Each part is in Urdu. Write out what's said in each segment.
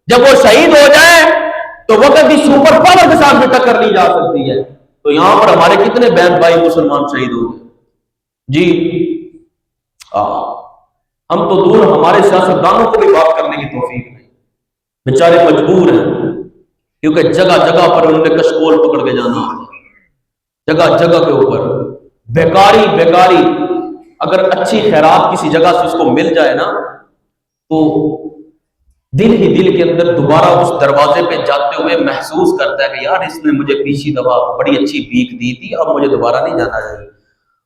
جب وہ شہید ہو جائے تو وقت کی سپر پاور کے ساتھ بھی ٹکر لی جا سکتی ہے. تو یہاں پر ہمارے کتنے بہن بھائی مسلمان شہید ہو گئے جی. ہم تو دور، ہمارے سیاستدانوں کو بھی بات کرنے کی توفیق نہیں، بیچارے مجبور ہیں، کیونکہ جگہ جگہ پر انہوں نے کشکول پکڑ کے جانا ہے، جگہ جگہ کے اوپر بیکاری. اگر اچھی خیرات کسی جگہ سے اس کو مل جائے نا تو دل ہی دل کے اندر دوبارہ اس دروازے پہ جاتے ہوئے محسوس کرتا ہے کہ یار اس نے مجھے پیچھے دفعہ بڑی اچھی بھیک دی تھی، اب مجھے دوبارہ نہیں جانا چاہیے.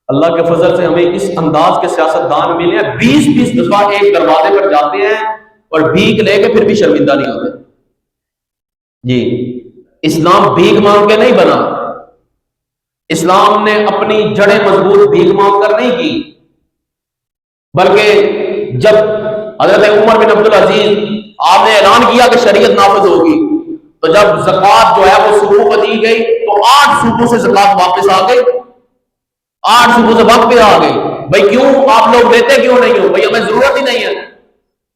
اللہ کے فضل سے ہمیں اس انداز کے سیاستدان ملے ہیں، 20 دفعہ ایک دروازے پر جاتے ہیں اور بھیک لے کے پھر بھی شرمندہ نہیں ہوتے جی. اسلام بھیک مانگ کے نہیں بنا، اسلام نے اپنی جڑیں مضبوط بھیک مانگ کر نہیں کی، بلکہ جب حضرت عمر بن عبدالعزیز آپ نے اعلان کیا کہ شریعت نافذ ہوگی، تو جب زکوٰۃ جو ہے وہ صوبوں کو دی گئی تو 8 صوبوں سے زکوٰۃ واپس آ گئی، 8 صوبوں سے وقت پہ آ گئی. بھائی کیوں آپ لوگ لیتے کیوں نہیں ہو؟ بھائی ہمیں ضرورت ہی نہیں ہے،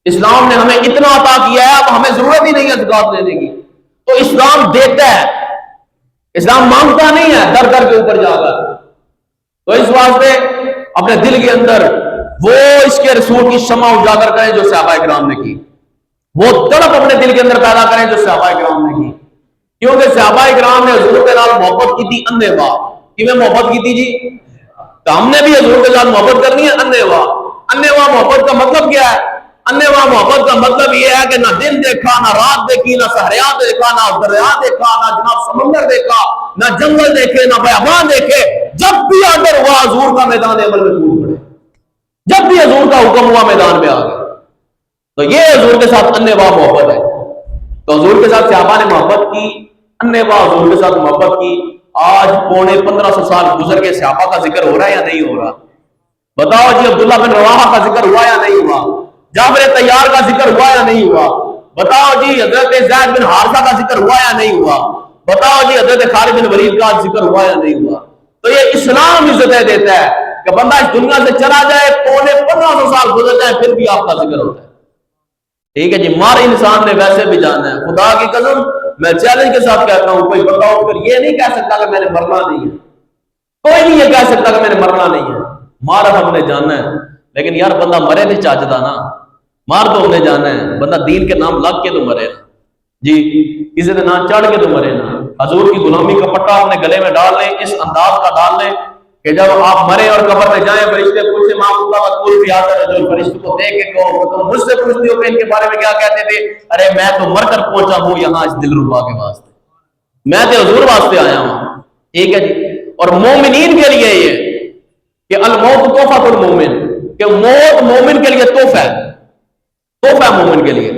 اسلام نے ہمیں اتنا عطا کیا ہے، اب ہمیں ضرورت ہی نہیں ہے زکوٰۃ لینے کی. تو اسلام دیتا ہے، اسلام مانگتا نہیں ہے در در کے اوپر جا کر. تو اس واسطے اپنے دل کے اندر وہ اس کے رسول کی شمع اجاگر کریں جو صحابہ کرام نے کی، وہ تڑپ اپنے دل کے اندر پیدا کریں جو صحابہ کرام نے کی. کیونکہ صحابہ کرام نے حضور کے ساتھ محبت کی تھی اندھے واہ. کہ میں محبت کی تھی جی، تو ہم نے بھی حضور کے ساتھ محبت کرنی ہے اندھے واہ. اندھے واہ محبت کا مطلب کیا ہے؟ اندھے واہ محبت کا مطلب یہ ہے کہ نہ دن دیکھا، نہ رات دیکھی، نہ صحرا دیکھا، نہ دریا دیکھا، نہ جناب سمندر دیکھا، نہ جنگل دیکھے، نہ بیابان دیکھے، جب بھی آڈر ہوا حضور کا میدان عمل میں ٹوٹ پڑے، جب بھی حضور کا حکم ہوا میدان میں آ گئے. تو یہ حضور کے ساتھ اندھے واہ محبت ہے. تو حضور کے ساتھ صحابہ نے محبت کی، اندھے واہ حضور کے ساتھ محبت کی. آج 1500 سال گزر کے صحابہ کا ذکر ہو رہا ہے یا نہیں ہو رہا؟ بتاؤ جی. عبداللہ بن رواحہ کا ذکر ہوا یا نہیں ہوا؟ جابر طیار کا ذکر ہوا یا نہیں ہوا؟ بتاؤ جی. حضرت زید بن حارثہ کا ذکر ہوا یا نہیں ہوا؟ بتاؤ جی. حضرت خالد بن ولید کا ذکر ہوا یا نہیں ہوا؟ تو یہ اسلام عزتیں دیتا ہے کہ بندہ اس دنیا سے چلا جائے، 1500 سال گزر جائے، پھر بھی آپ کا ذکر ہوتا ہے. ٹھیک ہے جی. مار انسان نے ویسے بھی جانا ہے. خدا کی قسم میں چیلنج کے ساتھ کہتا ہوں، کوئی بندہ اٹھ کر یہ نہیں کہہ سکتا کہ میں نے مرنا نہیں ہے. کوئی نہیں یہ کہہ سکتا کہ میں نے مرنا نہیں ہے. مار ہم نے جانا ہے، لیکن یار بندہ مرے نہیں چاچتا نا. مار تو ہم نے جانا ہے، بندہ دین کے نام لگ کے تو مرے نا جی، کسی نے نام چڑھ کے تو مرے نا. حضور کی غلامی کا پٹا اپنے گلے میں ڈال لیں، اس انداز کا ڈال لیں کہ جب آپ مرے اور قبر میں جائیں، فرشتے پوچھے ماں اللہ مقبول بھی آتا ہے. جو فرشتے کو دیکھ کے کہو تم مجھ سے پوچھتے ہو کہ ان کے بارے میں کیا کہتے تھے؟ ارے میں تو مر کر پہنچا ہوں یہاں اس دلربا کے واسطے، میں تو حضور واسطے آیا ہوں. ٹھیک ہے جی. اور مومنین کے لیے یہ کہ الموت تحفہ المومن، کہ موت مومن کے لیے تحفہ ہے، تحفہ مومن کے لیے.